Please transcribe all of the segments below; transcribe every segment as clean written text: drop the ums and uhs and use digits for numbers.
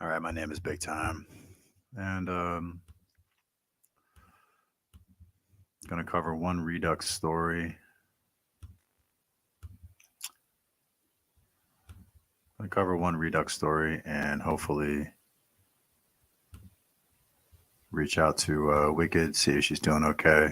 All right, my name is Big Time, and going to cover one Redux story. And hopefully reach out to Wicked, see if she's doing okay.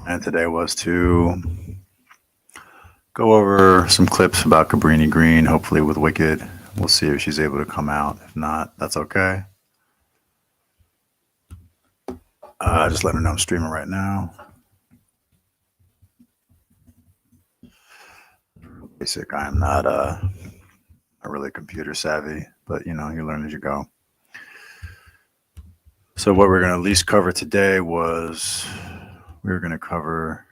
And today was to go over some clips about Cabrini Green, hopefully with Wicked. We'll see if she's able to come out. If not, that's okay. Just let her know I'm streaming right now. Basic, I am not really computer savvy, but you learn as you go. So what we're going to at least cover today was we're going to cover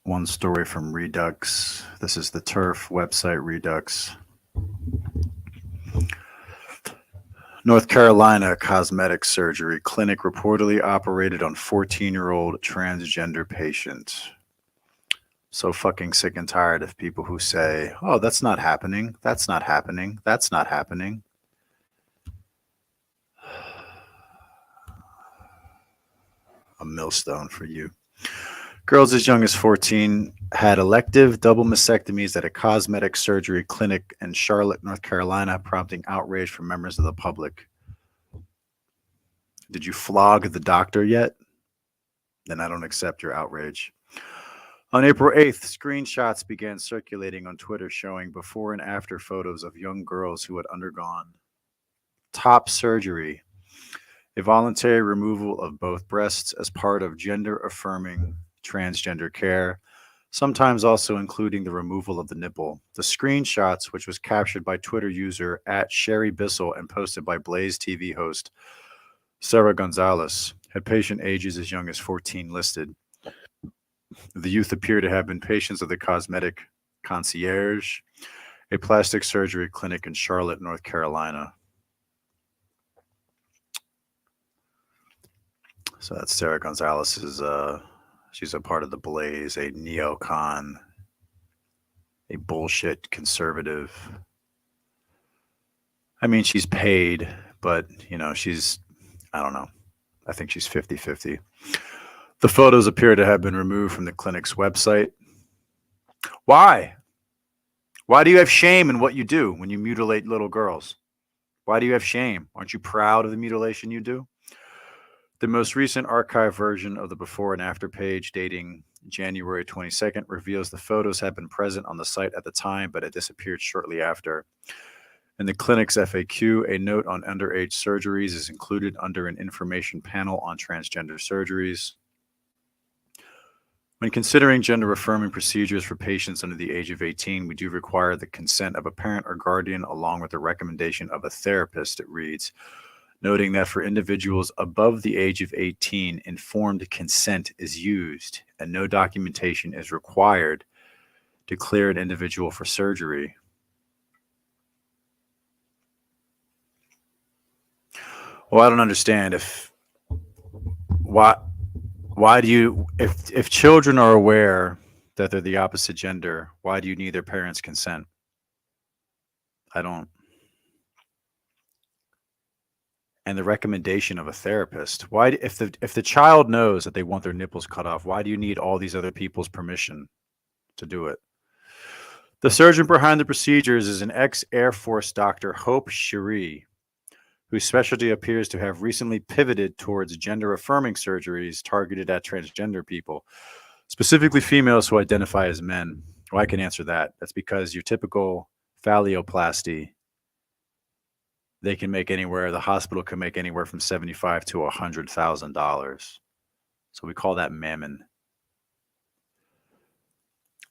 one story from Redux. This is the TERF website, Redux. North Carolina cosmetic surgery clinic reportedly operated on 14-year-old transgender patient. So fucking sick and tired of people who say, oh, that's not happening. That's not happening. That's not happening. A millstone for you. Girls as young as 14 had elective double mastectomies at a cosmetic surgery clinic in Charlotte, North Carolina, prompting outrage from members of the public. Did you flog the doctor yet? Then I don't accept your outrage. On April 8th, screenshots began circulating on Twitter showing before and after photos of young girls who had undergone top surgery, a voluntary removal of both breasts as part of gender-affirming transgender care, sometimes also including the removal of the nipple. The screenshots, which was captured by Twitter user @SherryBissell and posted by Blaze TV host Sarah Gonzalez, had patient ages as young as 14 listed. The youth appear to have been patients of the Cosmetic Concierge, a plastic surgery clinic in Charlotte, North Carolina. So that's Sarah Gonzalez's, she's a part of the Blaze, a neocon, a bullshit conservative. I mean, she's paid, but, she's, I don't know. I think she's 50-50. The photos appear to have been removed from the clinic's website. Why? Why do you have shame in what you do when you mutilate little girls? Why do you have shame? Aren't you proud of the mutilation you do? The most recent archive version of the before and after page, dating January 22nd, reveals the photos had been present on the site at the time, but had disappeared shortly after. In the clinic's FAQ, a note on underage surgeries is included under an information panel on transgender surgeries. When considering gender-affirming procedures for patients under the age of 18, we do require the consent of a parent or guardian along with the recommendation of a therapist, it reads, noting that for individuals above the age of 18, informed consent is used and no documentation is required to clear an individual for surgery. Well, I don't understand why do you, if children are aware that they're the opposite gender, why do you need their parents' consent? I don't. And the recommendation of a therapist. Why, if the child knows that they want their nipples cut off, why do you need all these other people's permission to do it? The surgeon behind the procedures is an ex-Air Force doctor, Hope Cherie, whose specialty appears to have recently pivoted towards gender-affirming surgeries targeted at transgender people, specifically females who identify as men. Well, I can answer that. That's because your typical phalloplasty, the hospital can make anywhere from $75,000 to $100,000. So we call that mammon.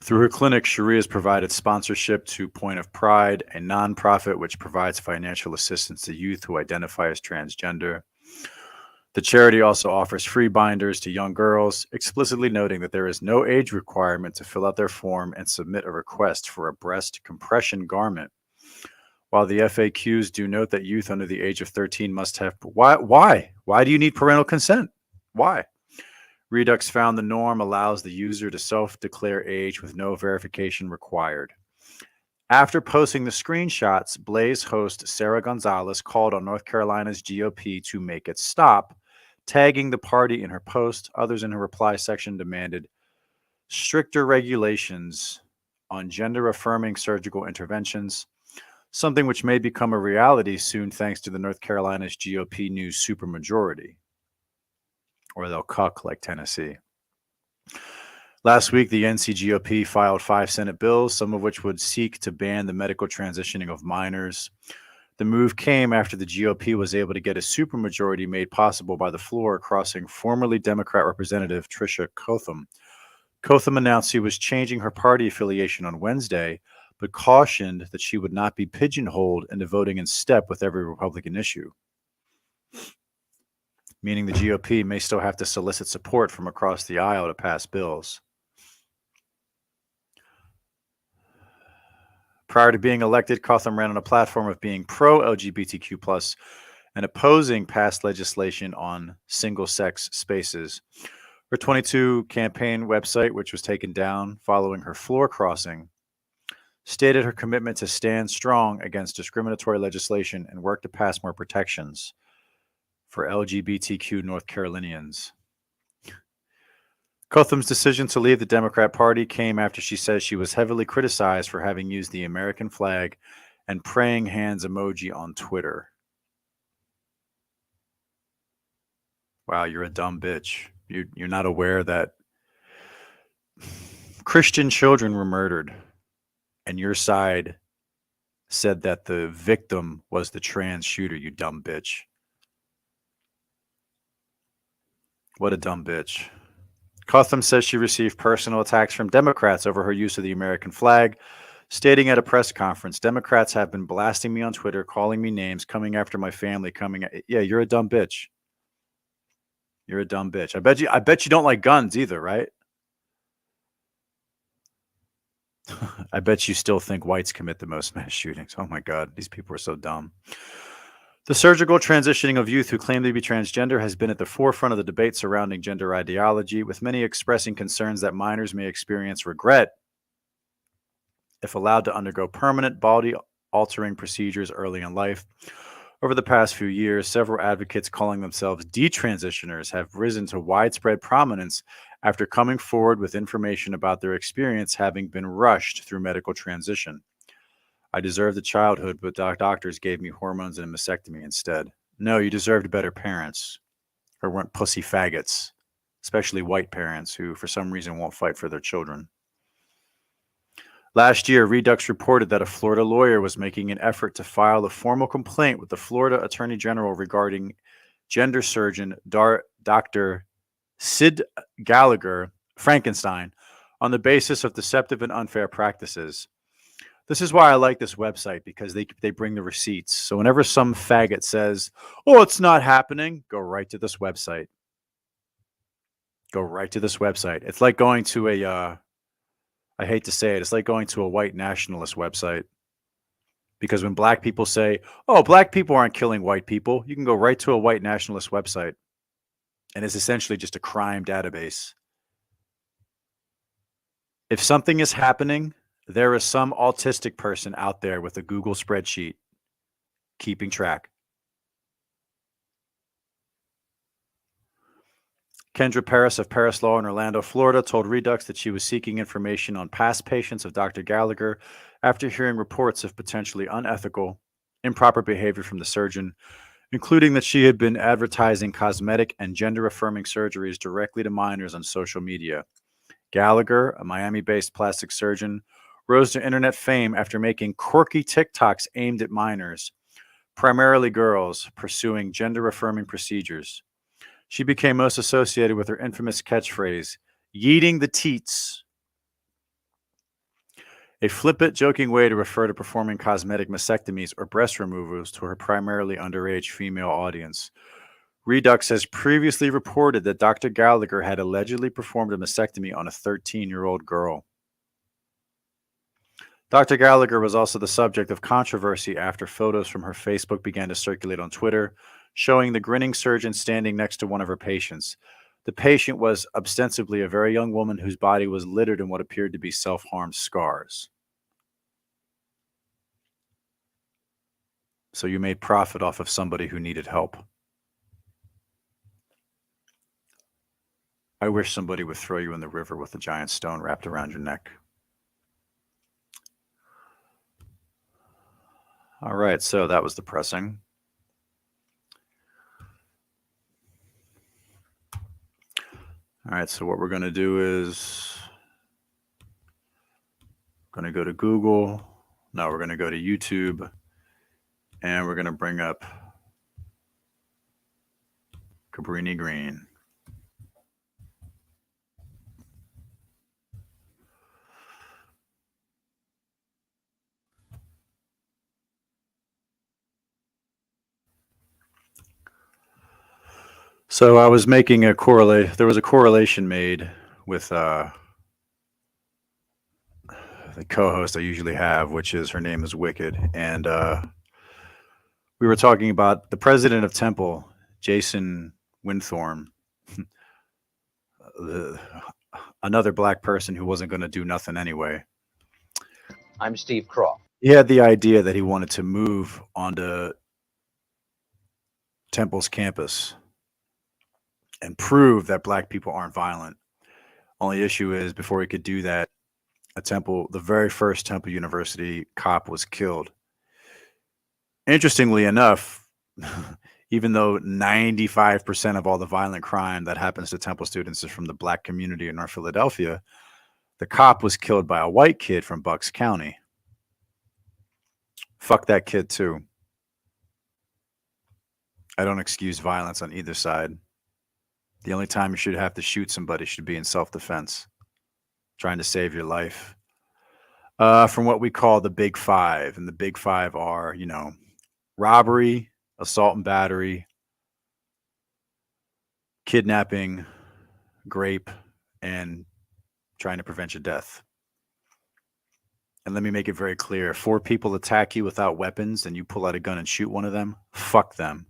Through her clinic, Sharia has provided sponsorship to Point of Pride, a nonprofit which provides financial assistance to youth who identify as transgender. The charity also offers free binders to young girls, explicitly noting that there is no age requirement to fill out their form and submit a request for a breast compression garment. While the FAQs do note that youth under the age of 13 must have... Why? Why do you need parental consent? Why? Redux found the norm allows the user to self-declare age with no verification required. After posting the screenshots, Blaze host Sarah Gonzalez called on North Carolina's GOP to make it stop, tagging the party in her post. Others in her reply section demanded stricter regulations on gender-affirming surgical interventions, something which may become a reality soon thanks to the North Carolina's GOP new supermajority. Or they'll cuck like Tennessee. Last week, the NCGOP filed 5 Senate bills, some of which would seek to ban the medical transitioning of minors. The move came after the GOP was able to get a supermajority made possible by the floor crossing formerly Democrat Representative Tricia Cotham. Cotham announced she was changing her party affiliation on Wednesday, but cautioned that she would not be pigeonholed into voting in step with every Republican issue, meaning the GOP may still have to solicit support from across the aisle to pass bills. Prior to being elected, Cotham ran on a platform of being pro-LGBTQ+, and opposing past legislation on single-sex spaces. Her 22 campaign website, which was taken down following her floor crossing, stated her commitment to stand strong against discriminatory legislation and work to pass more protections for LGBTQ North Carolinians. Cotham's decision to leave the Democrat Party came after she says she was heavily criticized for having used the American flag and praying hands emoji on Twitter. Wow, you're a dumb bitch. You're not aware that Christian children were murdered, and your side said that the victim was the trans shooter, you dumb bitch. What a dumb bitch. Cotham says she received personal attacks from Democrats over her use of the American flag, stating at a press conference, "Democrats have been blasting me on Twitter, calling me names, coming after my family, Yeah, you're a dumb bitch. You're a dumb bitch. I bet you don't like guns either, right? I bet you still think whites commit the most mass shootings. Oh my God, these people are so dumb. The surgical transitioning of youth who claim to be transgender has been at the forefront of the debate surrounding gender ideology, with many expressing concerns that minors may experience regret if allowed to undergo permanent body-altering procedures early in life. Over the past few years, several advocates calling themselves detransitioners have risen to widespread prominence after coming forward with information about their experience having been rushed through medical transition. I deserved a childhood, but doctors gave me hormones and a mastectomy instead. No, you deserved better parents who weren't pussy faggots, especially white parents who, for some reason, won't fight for their children. Last year, Redux reported that a Florida lawyer was making an effort to file a formal complaint with the Florida Attorney General regarding gender surgeon Dr. Sid Gallagher Frankenstein on the basis of deceptive and unfair practices. This is why I like this website, because they bring the receipts. So whenever some faggot says, "Oh, it's not happening," go right to this website. Go right to this website. It's like going to I hate to say it, it's like going to a white nationalist website. Because when black people say, "Oh, black people aren't killing white people," you can go right to a white nationalist website. And it's essentially just a crime database. If something is happening, there is some autistic person out there with a Google spreadsheet keeping track. Kendra Paris of Paris Law in Orlando, Florida, told Redux that she was seeking information on past patients of Dr. Gallagher after hearing reports of potentially unethical, improper behavior from the surgeon, including that she had been advertising cosmetic and gender-affirming surgeries directly to minors on social media. Gallagher, a Miami-based plastic surgeon, rose to internet fame after making quirky TikToks aimed at minors. primarily girls, pursuing gender affirming procedures. She became most associated with her infamous catchphrase, yeeting the teats, a flippant, joking way to refer to performing cosmetic mastectomies or breast removals to her primarily underage female audience. Redux has previously reported that Dr. Gallagher had allegedly performed a mastectomy on a 13-year-old girl. Dr. Gallagher was also the subject of controversy after photos from her Facebook began to circulate on Twitter, showing the grinning surgeon standing next to one of her patients. The patient was ostensibly a very young woman whose body was littered in what appeared to be self-harm scars. So you made profit off of somebody who needed help. I wish somebody would throw you in the river with a giant stone wrapped around your neck. All right, so that was depressing. All right, so what we're going to do is going to go to Google. Now we're going to go to YouTube, and we're going to bring up Cabrini Green. So I was making a correlation. There was a correlation made with the co-host I usually have, which is her name is Wicked, and we were talking about the president of Temple, Jason Winthorne, another black person who wasn't going to do nothing anyway. I'm Steve Croft. He had the idea that he wanted to move onto Temple's campus and prove that black people aren't violent. Only issue is, before he could do that, the very first Temple University cop was killed. Interestingly enough, even though 95% of all the violent crime that happens to Temple students is from the black community in North Philadelphia, the cop was killed by a white kid from Bucks County. Fuck that kid too. I don't excuse violence on either side. The only time you should have to shoot somebody should be in self-defense, trying to save your life. From what we call the Big Five, and the Big Five are, robbery, assault and battery, kidnapping, grape, and trying to prevent your death. And let me make it very clear. 4 people attack you without weapons and you pull out a gun and shoot one of them, fuck them.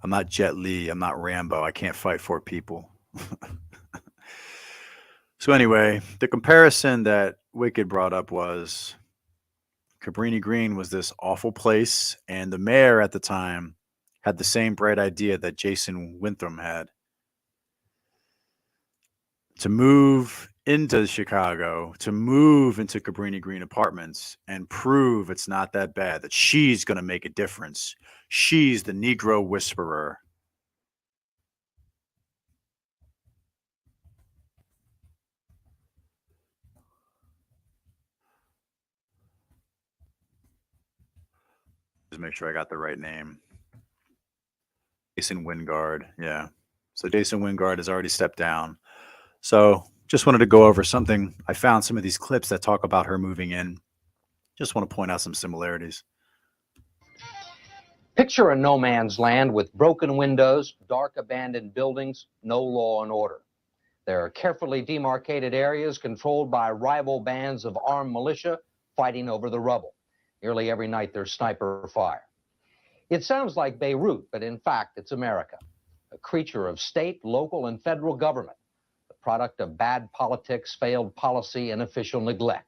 I'm not Jet Li. I'm not Rambo. I can't fight 4 people. So anyway, the comparison that Wicked brought up was Cabrini Green was this awful place, and the mayor at the time had the same bright idea that Jason Wintham had, to move into Chicago, to move into Cabrini Green Apartments and prove it's not that bad, that she's going to make a difference. She's the Negro whisperer. Just make sure I got the right name. Jason Wingard. Yeah. So Jason Wingard has already stepped down. So just wanted to go over something. I found some of these clips that talk about her moving in. Just want to point out some similarities. Picture a no man's land with broken windows, dark abandoned buildings, no law and order. There are carefully demarcated areas controlled by rival bands of armed militia fighting over the rubble. Nearly every night there's sniper fire. It sounds like Beirut, but in fact it's America, a creature of state, local, and federal government, the product of bad politics, failed policy, and official neglect.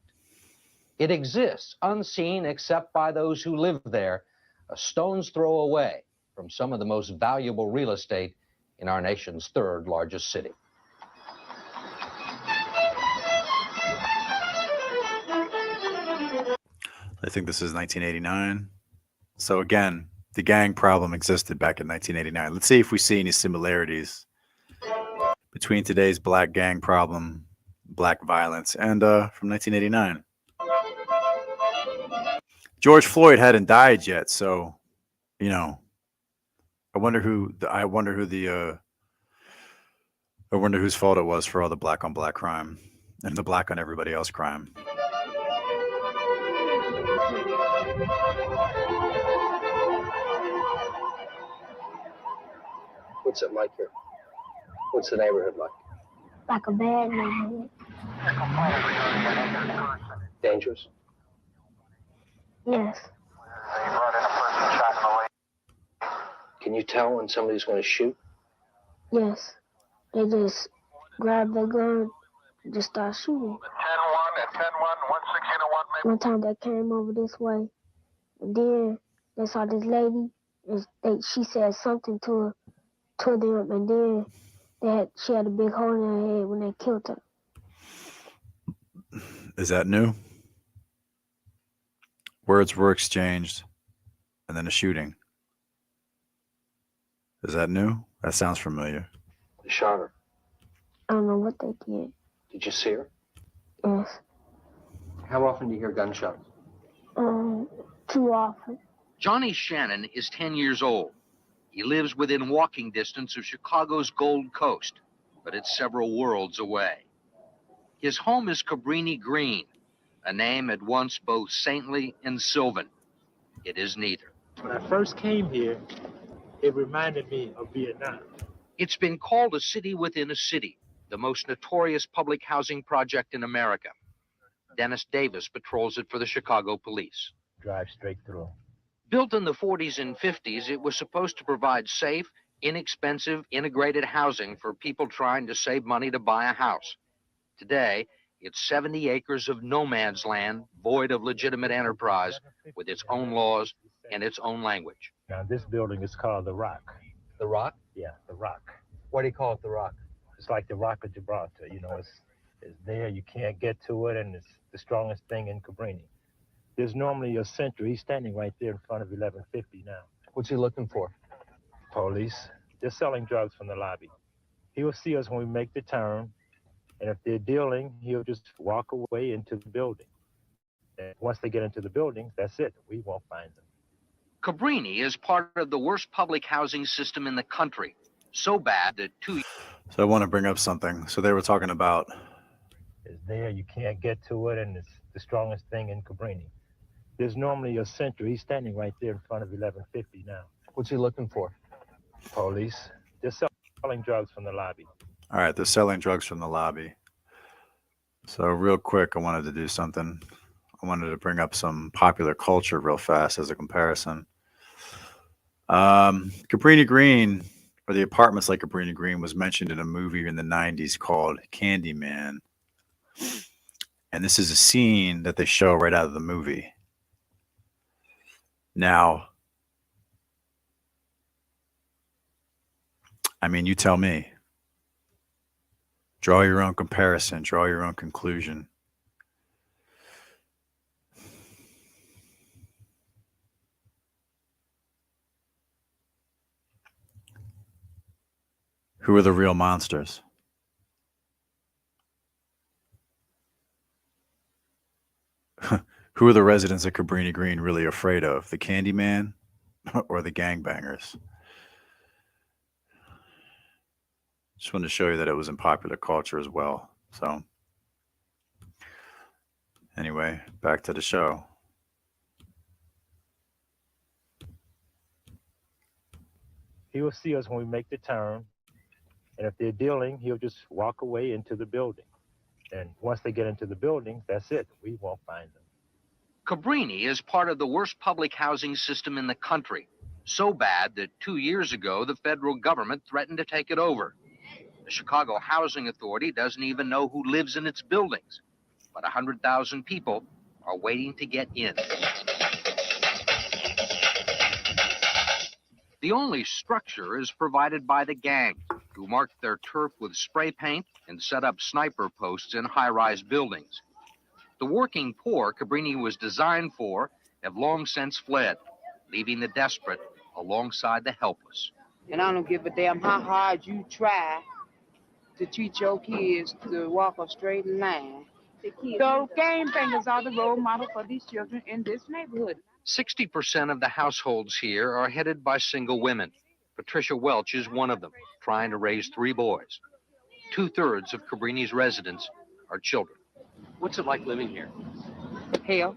It exists unseen except by those who live there, a stone's throw away from some of the most valuable real estate in our nation's 3rd largest city. I think this is 1989. So again, the gang problem existed back in 1989. Let's see if we see any similarities between today's black gang problem, black violence, and from 1989. George Floyd hadn't died yet, so you know, I wonder whose fault it was for all the black on black crime and the black on everybody else crime. What's it like here? What's the neighborhood like? Like a bad neighborhood. Dangerous? Yes. Can you tell when somebody's going to shoot? Yes. They just grab their gun and just start shooting. 10-1 at 10-1, 116-1. One time they came over this way, and then they saw this lady, and she said something to them, and then she had a big hole in her head when they killed her. Is that new? Words were exchanged, and then a shooting. Is that new? That sounds familiar. They shot her. I don't know what they did. Did you see her? Yes. How often do you hear gunshots? Too often. Johnny Shannon is 10 years old. He lives within walking distance of Chicago's Gold Coast, but it's several worlds away. His home is Cabrini Green, a name at once both saintly and sylvan. It is neither. When I first came here, it reminded me of Vietnam. It's been called a city within a city, the most notorious public housing project in America. Dennis Davis patrols it for the Chicago police. Drive straight through. Built in the 40s and 50s, it was supposed to provide safe, inexpensive, integrated housing for people trying to save money to buy a house. Today, it's 70 acres of no man's land, void of legitimate enterprise, with its own laws and its own language. Now, this building is called The Rock. The Rock? Yeah, The Rock. Why do you call it The Rock? It's like the Rock of Gibraltar. You know, it's there, you can't get to it, and it's the strongest thing in Cabrini. There's normally a sentry. He's standing right there in front of 1150 now. What's he looking for? Police. They're selling drugs from the lobby. He will see us when we make the turn, and if they're dealing, he'll just walk away into the building. And once they get into the building, that's it. We won't find them. Cabrini is part of the worst public housing system in the country. So bad that So I want to bring up something. So they were talking about It's there, you can't get to it, and it's the strongest thing in Cabrini. There's normally a sentry. He's standing right there in front of 1150 now. What's he looking for? Police. They're selling drugs from the lobby. all right, they're selling drugs from the lobby. So real quick, I wanted to do something. I wanted to bring up some popular culture real fast as a comparison. Cabrini Green, or the apartments like Cabrini Green, was mentioned in a movie in the 90s called Candyman. And this is a scene that they show right out of the movie. Now, I mean, you tell me. Draw your own comparison, draw your own conclusion. Who are the real monsters? Who are the residents of Cabrini Green really afraid of? The Candyman or the gangbangers? Just wanted to show you that it was in popular culture as well. So anyway, back to the show. He will see us when we make the turn, and if they're dealing, he'll just walk away into the building. And once they get into the building, that's it. We won't find them. Cabrini is part of the worst public housing system in the country. So bad that 2 years ago, the federal government threatened to take it over. The Chicago Housing Authority doesn't even know who lives in its buildings, but 100,000 people are waiting to get in. The only structure is provided by the gang, who marked their turf with spray paint and set up sniper posts in high-rise buildings. The working poor Cabrini was designed for have long since fled, leaving the desperate alongside the helpless. And I don't give a damn how hard you try to teach your kids to walk a straight line. So gangbangers are the role model for these children in this neighborhood. 60% of the households here are headed by single women. Patricia Welch is one of them, trying to raise 3 boys. 2/3 of Cabrini's residents are children. What's it like living here? Hell,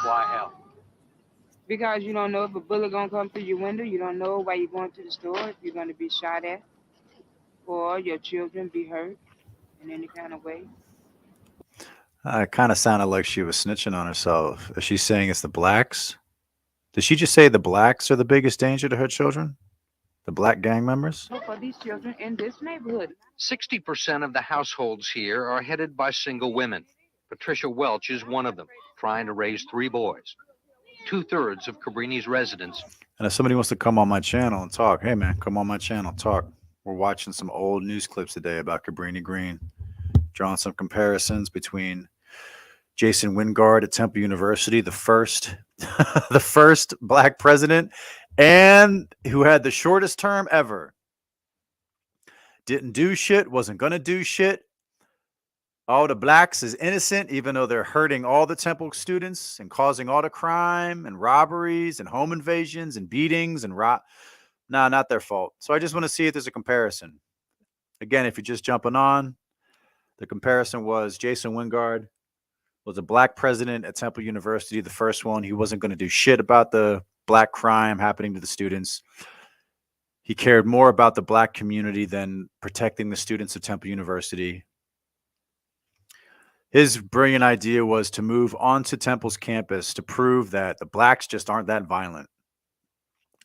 Why hell? because you don't know if a bullet gonna come through your window. You don't know why you're going to the store, if you're gonna be shot at, or your children be hurt in any kind of way. It kind of sounded like she was snitching on herself. Is she saying it's the blacks? Did she just say the blacks are the biggest danger to her children? The black gang members? For these children in this neighborhood. 60% of the households here are headed by single women. Patricia Welch is one of them, trying to raise 3 boys. 2/3 of Cabrini's residents. And if somebody wants to come on my channel and talk, hey man, come on my channel, talk. We're watching some old news clips today about Cabrini Green, drawing some comparisons between Jason Wingard at Temple University, the first, the first black president, and who had the shortest term ever. Didn't do shit, wasn't gonna do shit. All the blacks is innocent, even though they're hurting all the Temple students and causing all the crime and robberies and home invasions and beatings and Nah, not their fault. So I just want to see if there's a comparison. Again, if you're just jumping on, the comparison was Jason Wingard was a black president at Temple University, the first one. He wasn't going to do shit about the black crime happening to the students. He cared more about the black community than protecting the students of Temple University. His brilliant idea was to move onto Temple's campus to prove that the blacks just aren't that violent.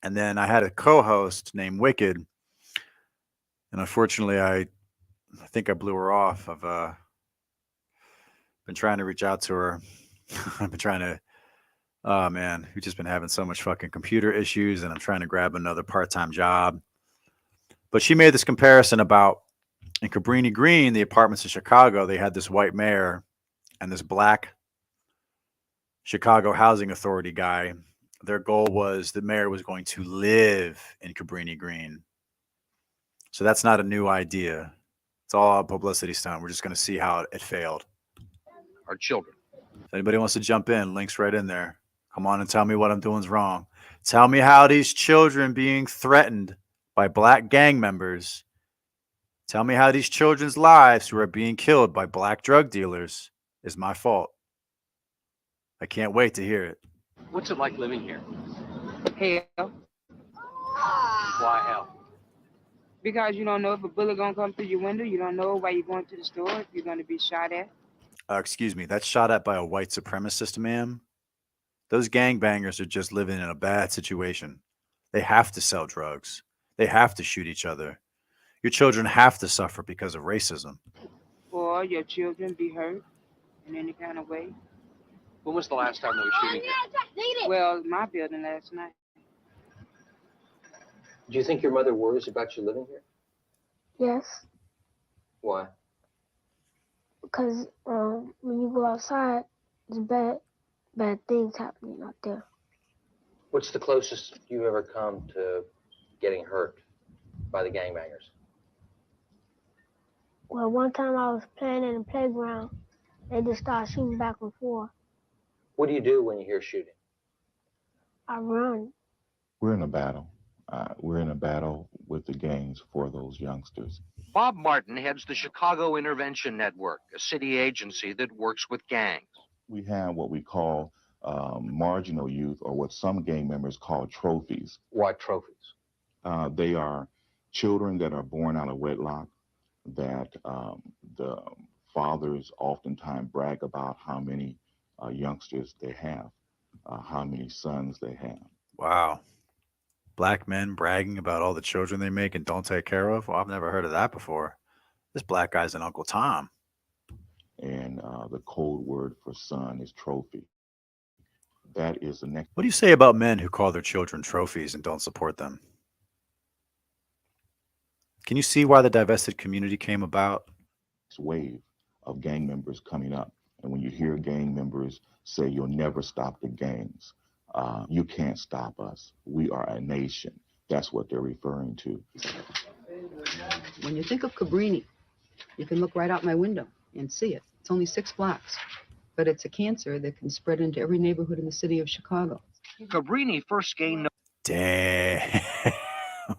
And then I had a co-host named Wicked, and unfortunately, I think I blew her off. I've been trying to reach out to her. I've been trying to, oh man, we've just been having so much fucking computer issues, and I'm trying to grab another part-time job. But she made this comparison about in Cabrini Green, the apartments in Chicago, they had this white mayor and this black Chicago Housing Authority guy. Their goal was the mayor was going to live in Cabrini Green. So that's not a new idea. It's all a publicity stunt. We're just going to see how it failed. Our children. If anybody wants to jump in, link's right in there. Come on and tell me what I'm doing is wrong. Tell me how these children being threatened by black gang members. Tell me how these children's lives who are being killed by black drug dealers is my fault. I can't wait to hear it. What's it like living here? Hell, Why hell? because you don't know if a bullet gonna come through your window. You don't know why you're going to the store, if you're gonna be shot at. Excuse me, that's shot at by a white supremacist, ma'am. Those gangbangers are just living in a bad situation. They have to sell drugs. They have to shoot each other. Your children have to suffer because of racism. Or your children be hurt in any kind of way. When was the last time they were shooting here? Well, my building last night. Do you think your mother worries about you living here? Yes, Why? because when you go outside, there's bad things happening out there. What's the closest you've ever come to getting hurt by the gangbangers? Well, one time I was playing in the playground, they just started shooting back and forth. What do you do when you hear shooting? I run. We're in a battle. We're in a battle with the gangs for those youngsters. Bob Martin heads the Chicago Intervention Network, a city agency that works with gangs. We have what we call marginal youth, or what some gang members call trophies. Why trophies? They are children that are born out of wedlock, that the fathers oftentimes brag about how many youngsters they have, how many sons they have. Wow. Black men bragging about all the children they make and don't take care of? Well, I've never heard of that before. This black guy's an Uncle Tom. And the code word for son is trophy. That is the next. What do you say about men who call their children trophies and don't support them? Can you see why the divested community came about? Wave of gang members coming up. And when you hear gang members say, "You'll never stop the gangs," you can't stop us. We are a nation. That's what they're referring to. When you think of Cabrini, you can look right out my window and see it. It's only 6 blocks. But it's a cancer that can spread into every neighborhood in the city of Chicago. Cabrini first gained Damn.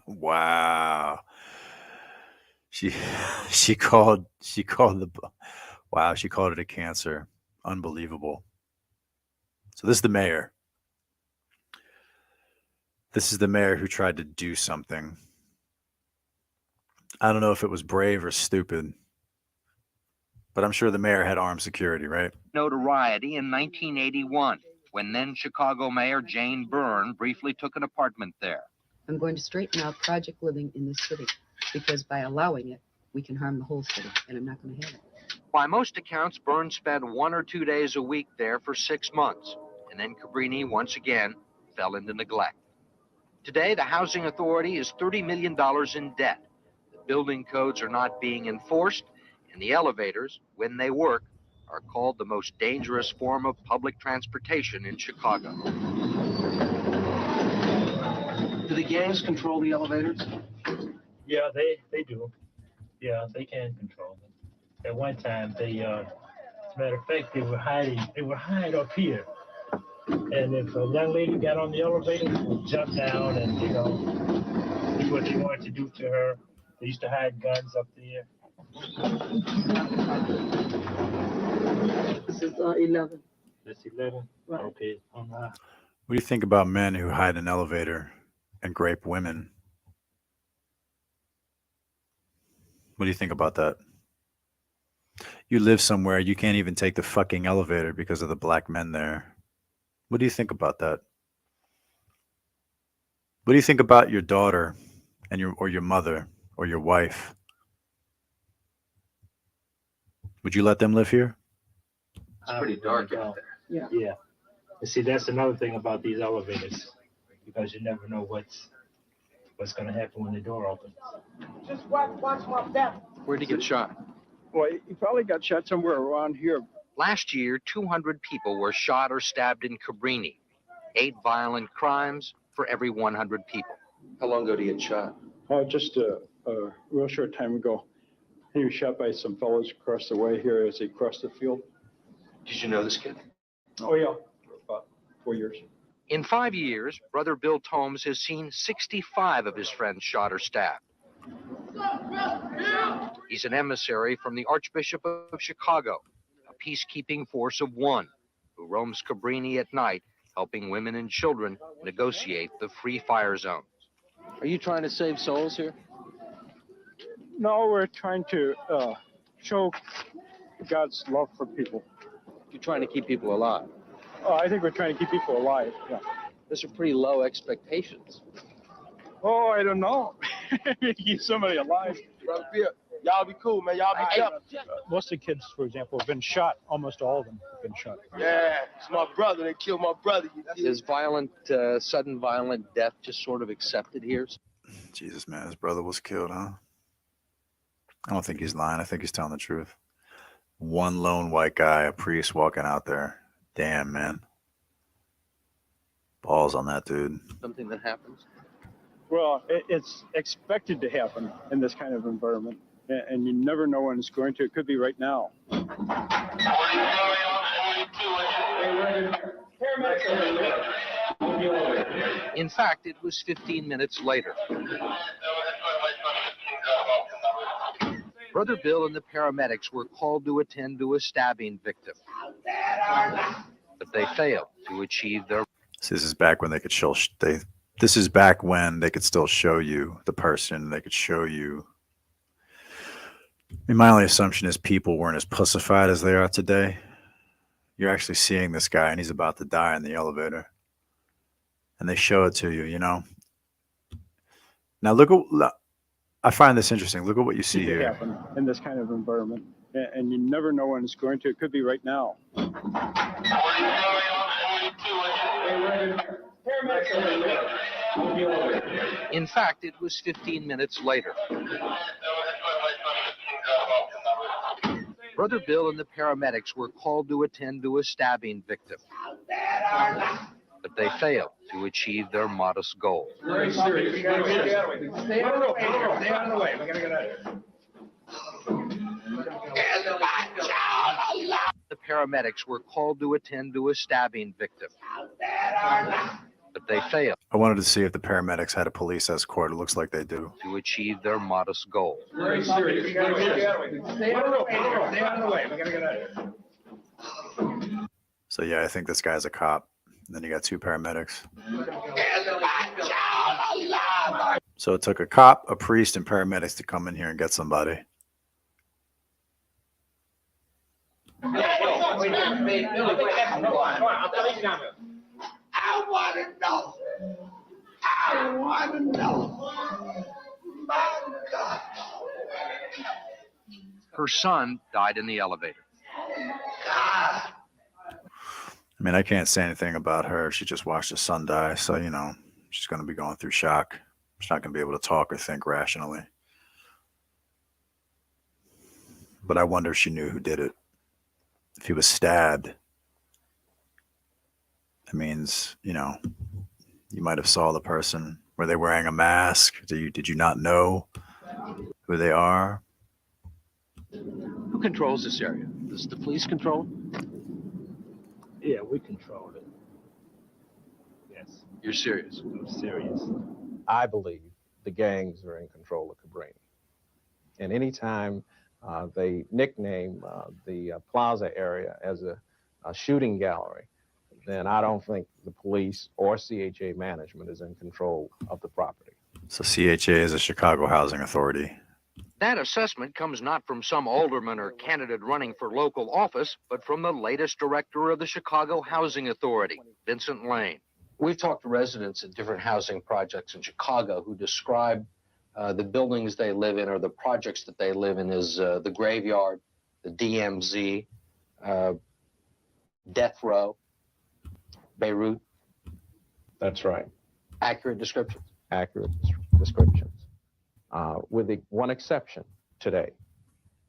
Wow. She she called the wow, she called it a cancer. Unbelievable. So this is the mayor. This is the mayor who tried to do something. I don't know if it was brave or stupid, but I'm sure the mayor had armed security, right? notoriety in 1981, when then Chicago Mayor Jane Byrne briefly took an apartment there. I'm going to straighten out project living in this city because by allowing it, we can harm the whole city, and I'm not going to have it. By most accounts, Byrne spent 1 or 2 days a week there for 6 months, and then Cabrini once again fell into neglect. Today, the housing authority is $30 million in debt. The building codes are not being enforced, and the elevators, when they work, are called the most dangerous form of public transportation in Chicago. Do the gangs control the elevators? Yeah, they do. Yeah, they can control them. At one time, they, as a matter of fact, they were hiding up here. And if a young lady got on the elevator, they would jump down and, do what they wanted to do to her. They used to hide guns up there. This is 11. That's 11? Right. Okay. What do you think about men who hide in an elevator and grape women? What do you think about that? You live somewhere, you can't even take the fucking elevator because of the black men there. What do you think about that? What do you think about your daughter and your mother or your wife? Would you let them live here? It's pretty dark out there. Yeah. And see, that's another thing about these elevators, because you never know what's going to happen when the door opens. Just watch my back. Where'd he get shot? Well, he probably got shot somewhere around here. Last year, 200 people were shot or stabbed in Cabrini. 8 violent crimes for every 100 people. How long ago did he get shot? Just a real short time ago. He was shot by some fellows across the way here as he crossed the field. Did you know this kid? Oh, yeah, for about 4 years. In 5 years, Brother Bill Tomes has seen 65 of his friends shot or stabbed. He's an emissary from the Archbishop of Chicago, a peacekeeping force of 1 who roams Cabrini at night, helping women and children negotiate the free fire zones. Are you trying to save souls here? No, we're trying to show God's love for people. You're trying to keep people alive. I think we're trying to keep people alive, yeah. Those are pretty low expectations. Oh, I don't know. Keep somebody alive. Y'all be cool, man. Y'all be careful. Most of the kids, for example, have been shot. Almost all of them have been shot. Yeah, it's my brother. They killed my brother. Is sudden violent death just sort of accepted here? Jesus, man, his brother was killed, huh? I don't think he's lying. I think he's telling the truth. One lone white guy, a priest walking out there. Damn, man. Balls on that dude. Something that happens? Well, it's expected to happen in this kind of environment. And you never know when it's going to. It could be right now. In fact, it was 15 minutes later. Brother Bill and the paramedics were called to attend to a stabbing victim. But they failed to achieve their... This is back when they could show... This is back when they could still show you the person. They could show you... I mean, my only assumption is people weren't as pussified as they are today. You're actually seeing this guy, and he's about to die in the elevator. And they show it to you, you know? Now, look at... I find this interesting. Look at what you see here. Happen in this kind of environment, and you never know when it's going to. It could be right now. In fact, it was 15 minutes later. Brother Bill and the paramedics were called to attend to a stabbing victim. But they failed to achieve their modest goal. Very serious. We gotta get out of the way. Stay out of the way. Stay out of the way. We gotta get out of here. paramedics were called to attend to a stabbing victim. But they failed I wanted to see if the paramedics had a police escort. It looks like they do. to achieve their modest goal. Very serious. We gotta get out of the way. Stay out of the way. Stay out of the way. We gotta get out of here. So yeah, I think this guy's a cop. And then you got 2 paramedics. So it took a cop, a priest, and paramedics to come in here and get somebody. I want to know. I want to know. My God. Her son died in the elevator. I mean, I can't say anything about her. She just watched her son die. So, you know, she's going to be going through shock. She's not going to be able to talk or think rationally. But I wonder if she knew who did it. If he was stabbed, that means, you know, you might have saw the person. Were they wearing a mask? Did you not know who they are? Who controls this area? Does the police control it? Yeah, we control it. Yes, You're serious? I'm serious. I believe the gangs are in control of Cabrini. And anytime they nickname the plaza area as a shooting gallery, then I don't think the police or CHA management is in control of the property. So CHA is a Chicago Housing Authority. That assessment comes not from some alderman or candidate running for local office, but from the latest director of the Chicago Housing Authority, Vincent Lane. We've talked to residents at different housing projects in Chicago who describe the buildings they live in or the projects that they live in as the graveyard, the DMZ, death row, Beirut. That's right. Accurate descriptions. Accurate descriptions. With the one exception today,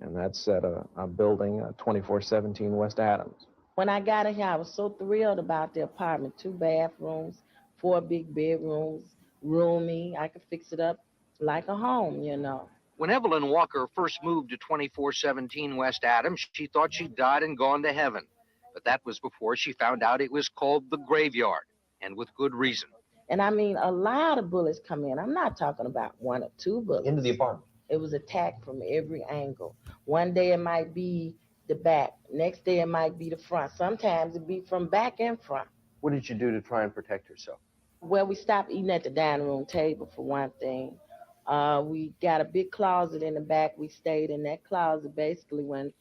and that's at a building, 2417 West Adams. When I got in here, I was so thrilled about the apartment. 2 bathrooms, 4 big bedrooms, roomy. I could fix it up like a home, you know. When Evelyn Walker first moved to 2417 West Adams, she thought she'd died and gone to heaven. But that was before she found out it was called the graveyard, and with good reason. And I mean, a lot of bullets come in. I'm not talking about 1 or 2 bullets. Into the apartment. It was attacked from every angle. One day it might be the back. Next day it might be the front. Sometimes it'd be from back and front. What did you do to try and protect yourself? Well, we stopped eating at the dining room table, for one thing. We got a big closet in the back. We stayed in that closet basically when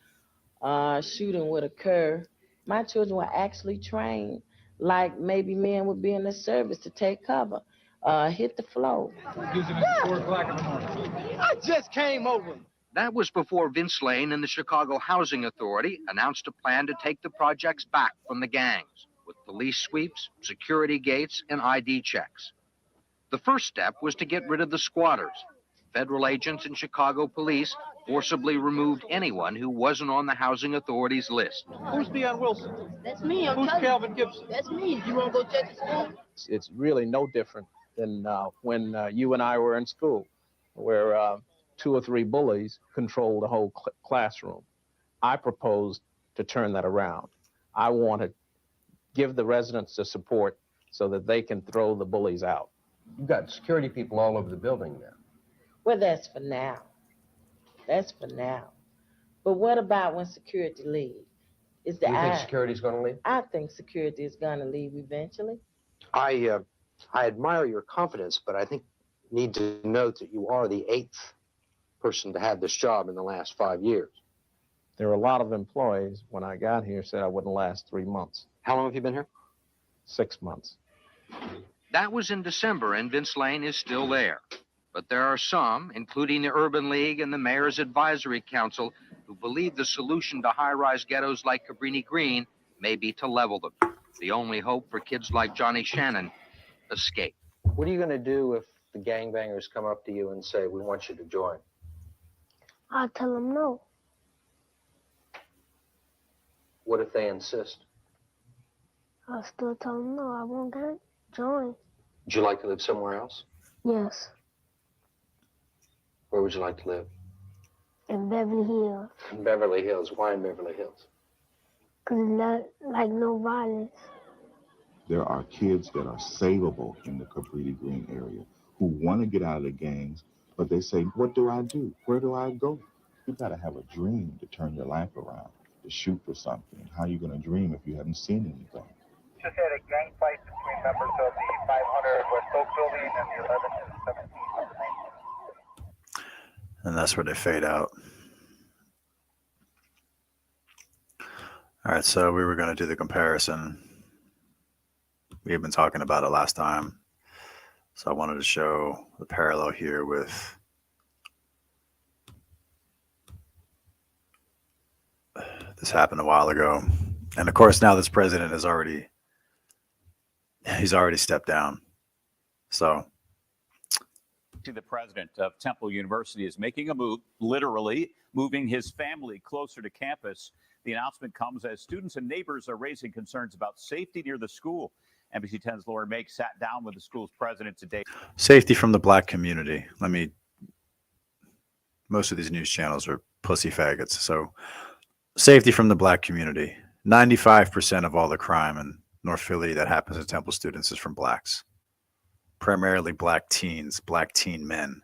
shooting would occur. My children were actually trained like maybe men would be in the service to take cover, hit the floor. Using it at 4 o'clock in the morning. I just came over. That was before Vince Lane and the Chicago Housing Authority announced a plan to take the projects back from the gangs, with police sweeps, security gates, and ID checks. The first step was to get rid of the squatters. Federal agents and Chicago police forcibly removed anyone who wasn't on the Housing Authority's list. Who's Deion Wilson? That's me. Who's Calvin Gibson? That's me. You want to go check the school? It's really no different than when you and I were in school, where 2 or 3 bullies controlled the whole classroom. I proposed to turn that around. I want to give the residents the support so that they can throw the bullies out. You've got security people all over the building now. Well, that's for now. That's for now. But what about when security leaves? Do you think security's going to leave? I think security is going to leave eventually. I admire your confidence, but I think you need to note that you are the 8th person to have this job in the last 5 years. There were a lot of employees when I got here said I wouldn't last 3 months. How long have you been here? 6 months. That was in December, and Vince Lane is still there. But there are some, including the Urban League and the Mayor's Advisory Council, who believe the solution to high-rise ghettos like Cabrini Green may be to level them. The only hope for kids like Johnny Shannon, escape. What are you going to do if the gangbangers come up to you and say, we want you to join? I'll tell them no. What if they insist? I'll still tell them no. I won't join. Would you like to live somewhere else? Yes, Where would you like to live? in Beverly Hills. In Beverly Hills. Why in Beverly Hills? Cause like no violence. There are kids that are savable in the Cabrini Green area who want to get out of the gangs, but they say, what do I do? Where do I go? You got to have a dream to turn your life around, to shoot for something. How are you going to dream if you haven't seen anything? Just had a gang fight between members of the 500 West Oak building and the 11 and 17. And that's where they fade out. All right, so we were going to do the comparison. We had been talking about it last time. So I wanted to show the parallel here with this happened a while ago. And of course, now this president is he's already stepped down. So the president of Temple University is making a move, literally moving his family closer to campus. The announcement comes as students and neighbors are raising concerns about safety near the school. NBC 10's Laura Make sat down with the school's president today. Safety from the black community. Most of these news channels are pussy faggots. So safety from the black community. 95% of all the crime in North Philly that happens to Temple students is from blacks. Primarily black teens, black teen men.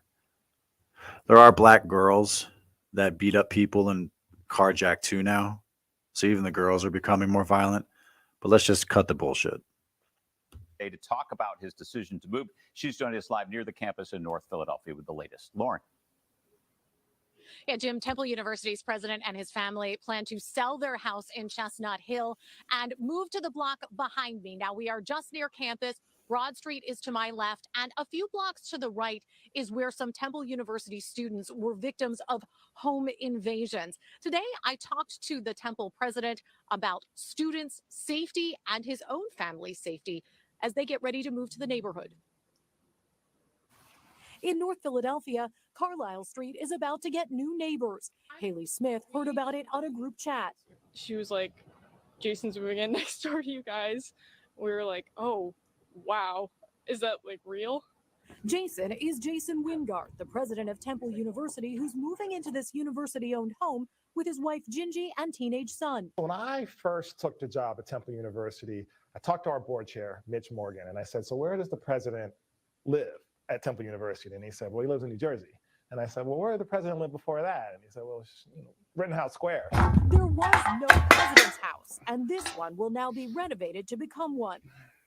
There are black girls that beat up people and carjack too now. So even the girls are becoming more violent. But let's just cut the bullshit. To talk about his decision to move. She's joining us live near the campus in North Philadelphia with the latest. Lauren. Yeah, Jim, Temple University's president and his family plan to sell their house in Chestnut Hill and move to the block behind me. Now, we are just near campus. Broad Street is to my left, and a few blocks to the right is where some Temple University students were victims of home invasions. Today, I talked to the Temple president about students' safety and his own family's safety as they get ready to move to the neighborhood. In North Philadelphia, Carlisle Street is about to get new neighbors. Haley Smith heard about it on a group chat. She was like, Jason's moving in next door to you guys. We were like, oh, wow. Is that like real? Jason is Jason Wingard, the president of Temple University, who's moving into this university-owned home with his wife Gingy and teenage son. When I first took the job at Temple University, I talked to our board chair, Mitch Morgan, and I said, so where does the president live at Temple University? And he said, well, he lives in New Jersey. And I said, well, where did the president live before that? And he said, well, Rittenhouse Square. There was no president's house, and this one will now be renovated to become one.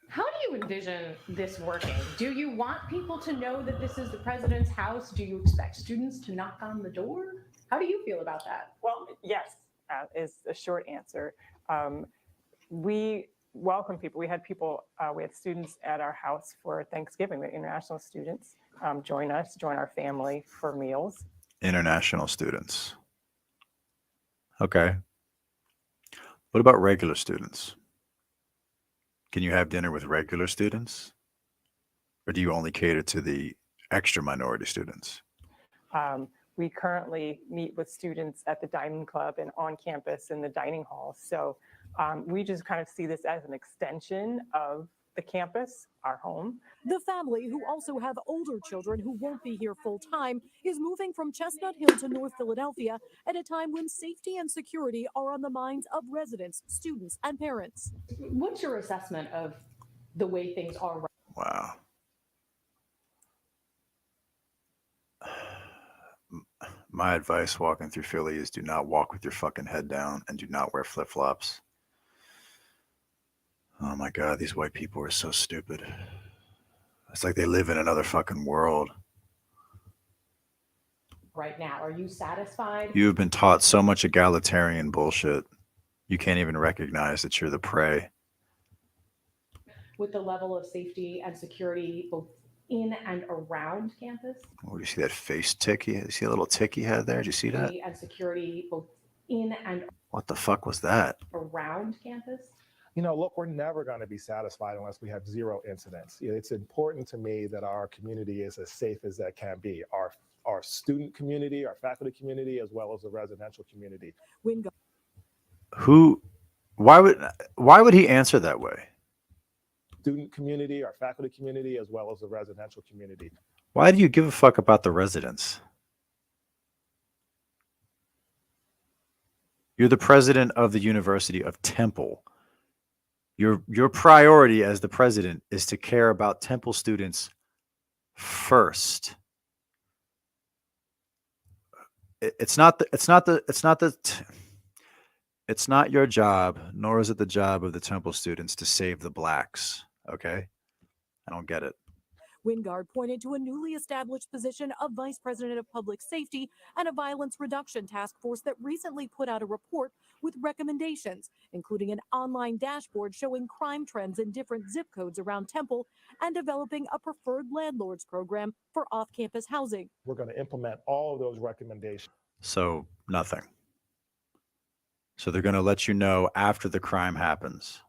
How do you envision this working? Do you want people to know that this is the president's house? Do you expect students to knock on the door? How do you feel about that? Well, yes, is a short answer. We welcome people. We had students at our house for Thanksgiving. We had international students join our family for meals. International students. Okay. What about regular students? Can you have dinner with regular students? Or do you only cater to the extra minority students? We currently meet with students at the dining club and on campus in the dining hall. So we just kind of see this as an extension of the campus, our home. The family, who also have older children who won't be here full time, is moving from Chestnut Hill to North Philadelphia at a time when safety and security are on the minds of residents, students, and parents. What's your assessment of the way things are right? Wow. My advice walking through Philly is do not walk with your fucking head down and do not wear flip-flops. Oh my God, these white people are so stupid. It's like they live in another fucking world. Right now, are you satisfied? You have been taught so much egalitarian bullshit. You can't even recognize that you're the prey. With the level of safety and security both in and around campus? Oh, do you see that face tick? You see a little tick he had there? Did you see that? And security both in and What the fuck was that? around campus? You know, look, we're never going to be satisfied unless we have zero incidents. It's important to me that our community is as safe as that can be. Our student community, our faculty community, as well as the residential community. Why would he answer that way? Student community, our faculty community, as well as the residential community. Why do you give a fuck about the residents? You're the president of the University of Temple. Your priority as the president is to care about Temple students first. It's not your job, nor is it the job of the Temple students to save the blacks. Okay? I don't get it. Wingard pointed to a newly established position of Vice President of Public Safety and a violence reduction task force that recently put out a report with recommendations, including an online dashboard showing crime trends in different zip codes around Temple and developing a preferred landlords program for off-campus housing. We're going to implement all of those recommendations. So, nothing. So they're going to let you know after the crime happens.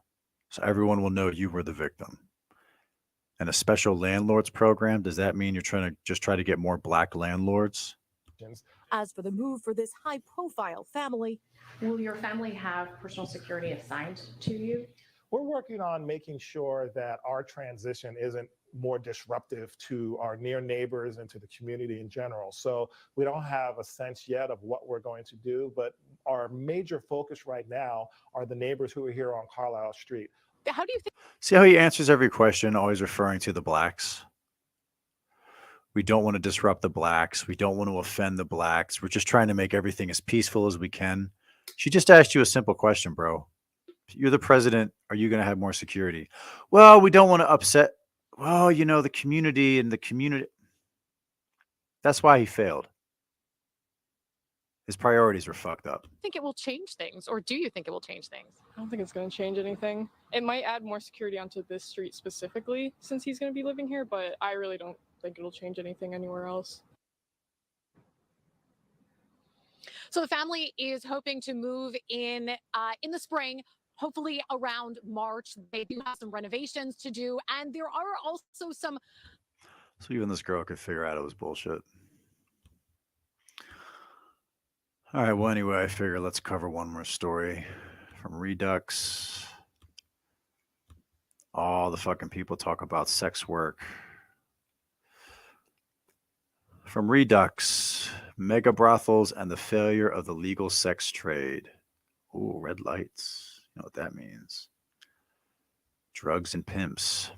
So everyone will know you were the victim. And a special landlords program, does that mean you're trying to just try to get more black landlords? As for the move for this high-profile family, will your family have personal security assigned to you? We're working on making sure that our transition isn't more disruptive to our near neighbors and to the community in general. So we don't have a sense yet of what we're going to do, but our major focus right now are the neighbors who are here on Carlisle Street. How do you think? See how he answers every question, always referring to the blacks? We don't want to disrupt the blacks. We don't want to offend the blacks. We're just trying to make everything as peaceful as we can. She just asked you a simple question, bro. You're the president. Are you going to have more security? Well, we don't want to upset. Well, you know, the community and the community. That's why he failed. His priorities were fucked up. Think it will change things, or do you think it will change things? I don't think it's going to change anything. It might add more security onto this street specifically since he's going to be living here, but I really don't think it'll change anything anywhere else. So the family is hoping to move in the spring, hopefully around March. They do have some renovations to do, and there are also some. So even this girl could figure out it was bullshit. All right, well, anyway, I figure let's cover one more story from Redux. All the fucking people talk about sex work. From Redux, mega brothels and the failure of the legal sex trade. Ooh, red lights. You know what that means. Drugs and pimps.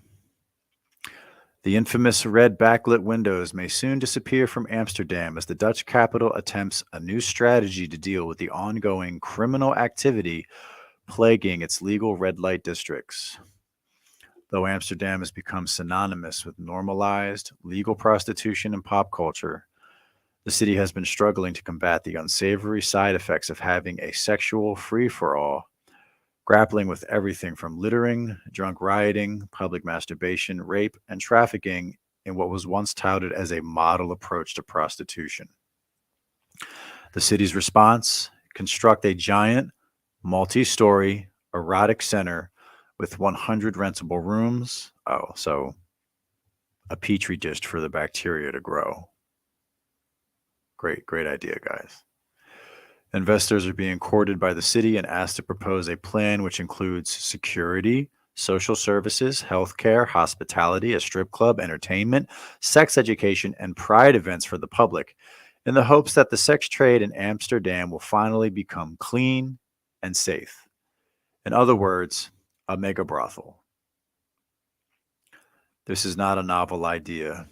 The infamous red backlit windows may soon disappear from Amsterdam as the Dutch capital attempts a new strategy to deal with the ongoing criminal activity plaguing its legal red light districts. Though Amsterdam has become synonymous with normalized legal prostitution and pop culture, the city has been struggling to combat the unsavory side effects of having a sexual free-for-all, grappling with everything from littering, drunk rioting, public masturbation, rape, and trafficking in what was once touted as a model approach to prostitution. The city's response: construct a giant, multi-story, erotic center with 100 rentable rooms. Oh, so a petri dish for the bacteria to grow. Great idea, guys. Investors are being courted by the city and asked to propose a plan which includes security, social services, healthcare, hospitality, a strip club, entertainment, sex education, and pride events for the public, in the hopes that the sex trade in Amsterdam will finally become clean and safe. In other words, a mega brothel. This is not a novel idea.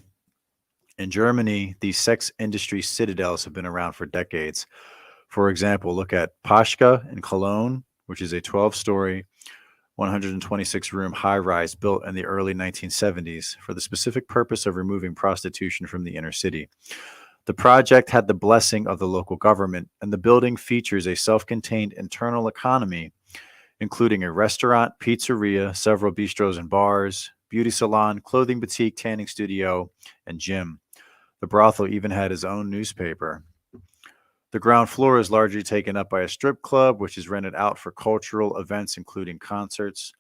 In Germany, these sex industry citadels have been around for decades. For example, look at Paschka in Cologne, which is a 12-story, 126-room high-rise built in the early 1970s for the specific purpose of removing prostitution from the inner city. The project had the blessing of the local government, and the building features a self-contained internal economy, including a restaurant, pizzeria, several bistros and bars, beauty salon, clothing boutique, tanning studio, and gym. The brothel even had his own newspaper. The ground floor is largely taken up by a strip club, which is rented out for cultural events, including concerts.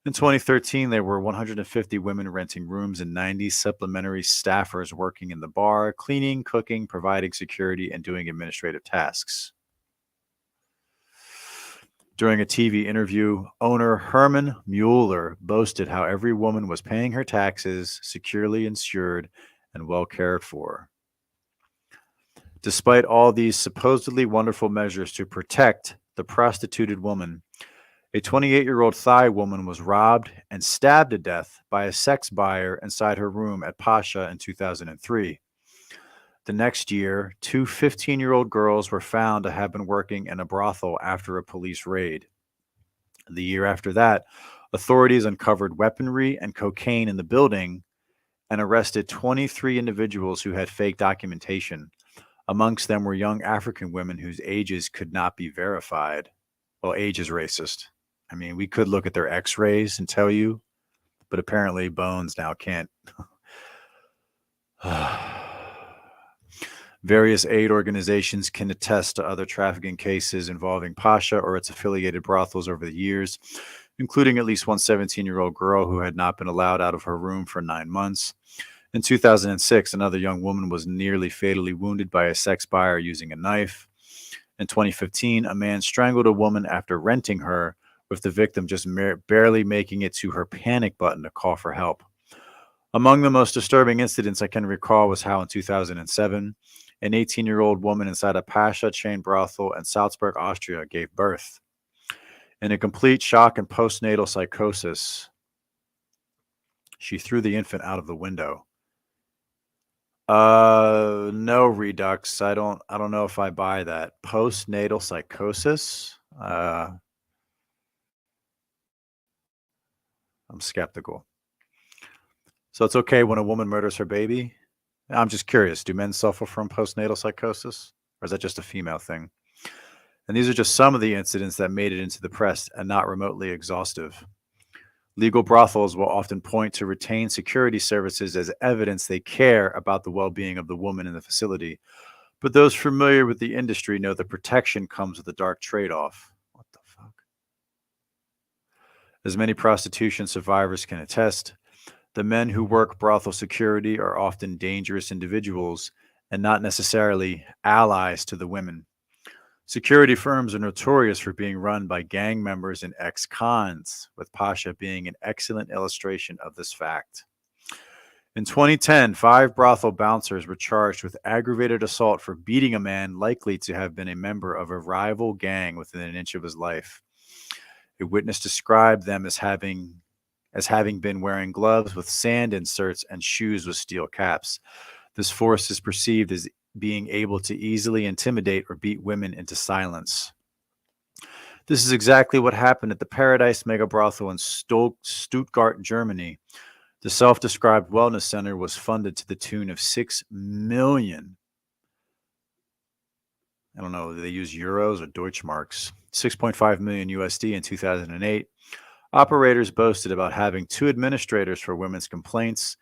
In 2013, there were 150 women renting rooms and 90 supplementary staffers working in the bar, cleaning, cooking, providing security, and doing administrative tasks. During a TV interview, owner Herman Mueller boasted how every woman was paying her taxes, securely insured, and well cared for. Despite all these supposedly wonderful measures to protect the prostituted woman. A 28-year-old Thai woman was robbed and stabbed to death by a sex buyer inside her room at Pasha in 2003. The next year, two 15-year-old girls were found to have been working in a brothel after a police raid. The year after that, authorities uncovered weaponry and cocaine in the building and arrested 23 individuals who had fake documentation. Amongst them were young African women whose ages could not be verified. Well, age is racist. I mean, we could look at their x-rays and tell you, but apparently bones now can't. Various aid organizations can attest to other trafficking cases involving Pasha or its affiliated brothels over the years, including at least one 17-year-old girl who had not been allowed out of her room for 9 months. In 2006, another young woman was nearly fatally wounded by a sex buyer using a knife. In 2015, a man strangled a woman after renting her, with the victim just barely making it to her panic button to call for help. Among the most disturbing incidents I can recall was how in 2007, an 18-year-old woman inside a Pasha chain brothel in Salzburg, Austria, gave birth. In a complete shock and postnatal psychosis, she threw the infant out of the window. No, Redux. I don't know if I buy that. Postnatal psychosis? I'm skeptical. So it's okay when a woman murders her baby? I'm just curious. Do men suffer from postnatal psychosis? Or is that just a female thing? And these are just some of the incidents that made it into the press and not remotely exhaustive. Legal brothels will often point to retained security services as evidence they care about the well-being of the woman in the facility. But those familiar with the industry know the protection comes with a dark trade-off. What the fuck? As many prostitution survivors can attest, the men who work brothel security are often dangerous individuals and not necessarily allies to the women. Security firms are notorious for being run by gang members and ex-cons, with Pasha being an excellent illustration of this fact. In 2010, 5 brothel bouncers were charged with aggravated assault for beating a man likely to have been a member of a rival gang within an inch of his life. A witness described them as having been wearing gloves with sand inserts and shoes with steel caps. This force is perceived as being able to easily intimidate or beat women into silence. This is exactly what happened at the Paradise Mega Brothel in Stuttgart, Germany. The self-described wellness center was funded to the tune of 6 million. I don't know, do they use euros or Deutschmarks? 6.5 million USD in 2008. Operators boasted about having 2 administrators for women's complaints,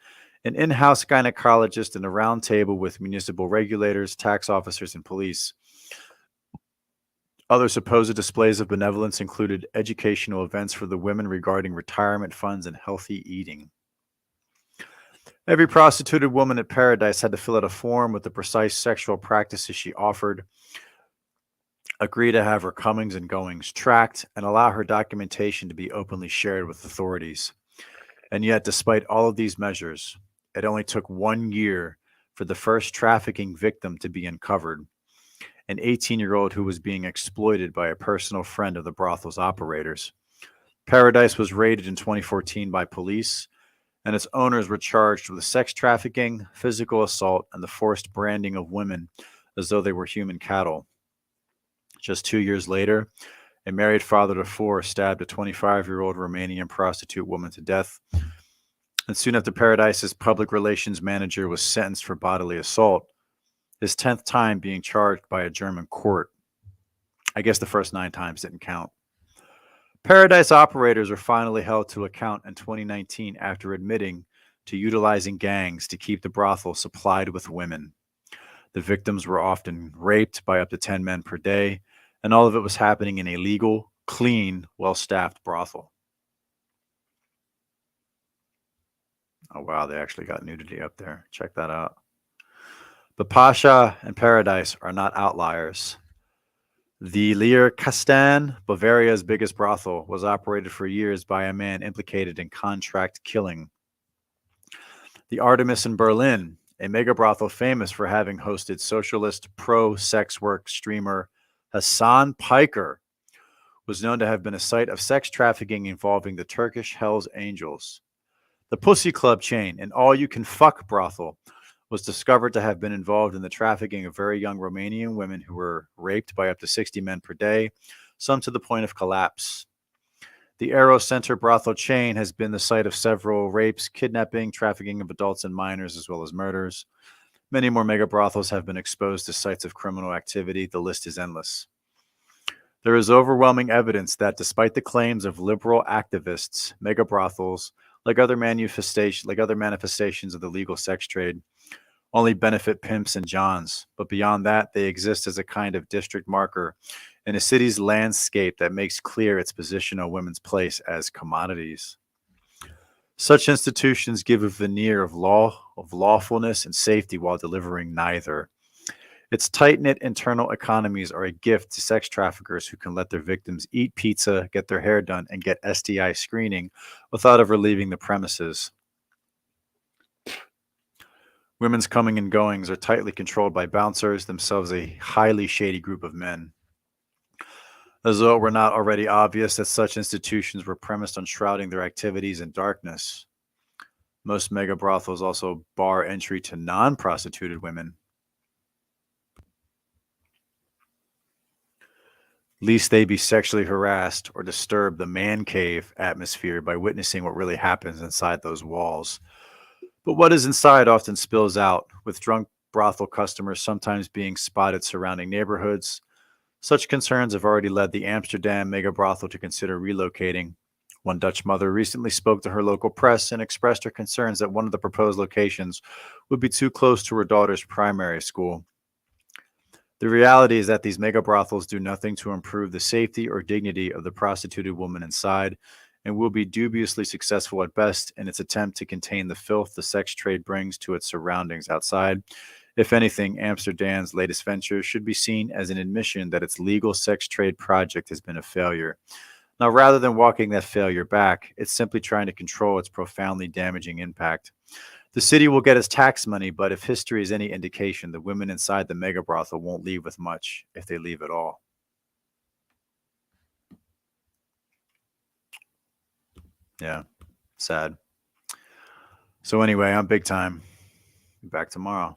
an in-house gynecologist, and a round table with municipal regulators, tax officers, and police. Other supposed displays of benevolence included educational events for the women regarding retirement funds and healthy eating. Every prostituted woman at Paradise had to fill out a form with the precise sexual practices she offered, agree to have her comings and goings tracked, and allow her documentation to be openly shared with authorities. And yet, despite all of these measures, it only took 1 year for the first trafficking victim to be uncovered, an 18-year-old who was being exploited by a personal friend of the brothel's operators. Paradise was raided in 2014 by police, and its owners were charged with sex trafficking, physical assault, and the forced branding of women as though they were human cattle. Just 2 years later, a married father to 4 stabbed a 25-year-old Romanian prostitute woman to death. And soon after, Paradise's public relations manager was sentenced for bodily assault, his 10th time being charged by a German court. I guess the first 9 times didn't count. Paradise operators were finally held to account in 2019 after admitting to utilizing gangs to keep the brothel supplied with women. The victims were often raped by up to 10 men per day, and all of it was happening in a legal, clean, well-staffed brothel. Oh, wow, they actually got nudity up there. Check that out. But Pasha and Paradise are not outliers. The Leerkasten, Bavaria's biggest brothel, was operated for years by a man implicated in contract killing. The Artemis in Berlin, a mega brothel famous for having hosted socialist pro-sex work streamer Hassan Piker, was known to have been a site of sex trafficking involving the Turkish Hells Angels. The Pussy Club chain, an all-you-can-fuck brothel, was discovered to have been involved in the trafficking of very young Romanian women who were raped by up to 60 men per day, some to the point of collapse. The Aero Center brothel chain has been the site of several rapes, kidnapping, trafficking of adults and minors, as well as murders. Many more mega brothels have been exposed to sites of criminal activity. The list is endless. There is overwhelming evidence that despite the claims of liberal activists, mega brothels, like other manifestations of the legal sex trade, only benefit pimps and johns, but beyond that, they exist as a kind of district marker in a city's landscape that makes clear its position on women's place as commodities. Such institutions give a veneer of lawfulness and safety while delivering neither. Its tight-knit internal economies are a gift to sex traffickers who can let their victims eat pizza, get their hair done, and get STI screening without ever leaving the premises. Women's coming and goings are tightly controlled by bouncers, themselves a highly shady group of men. As though it were not already obvious that such institutions were premised on shrouding their activities in darkness. Most mega brothels also bar entry to non-prostituted women. Lest they be sexually harassed or disturb the man cave atmosphere by witnessing what really happens inside those walls. But what is inside often spills out, with drunk brothel customers sometimes being spotted surrounding neighborhoods. Such concerns have already led the Amsterdam mega brothel to consider relocating. One Dutch mother recently spoke to her local press and expressed her concerns that one of the proposed locations would be too close to her daughter's primary school. The reality is that these mega brothels do nothing to improve the safety or dignity of the prostituted woman inside, and will be dubiously successful at best in its attempt to contain the filth the sex trade brings to its surroundings outside. If anything, Amsterdam's latest venture should be seen as an admission that its legal sex trade project has been a failure. Now, rather than walking that failure back, it's simply trying to control its profoundly damaging impact. The city will get its tax money, but if history is any indication, the women inside the mega brothel won't leave with much, if they leave at all. Yeah, sad. So anyway, I'm big time. Back tomorrow.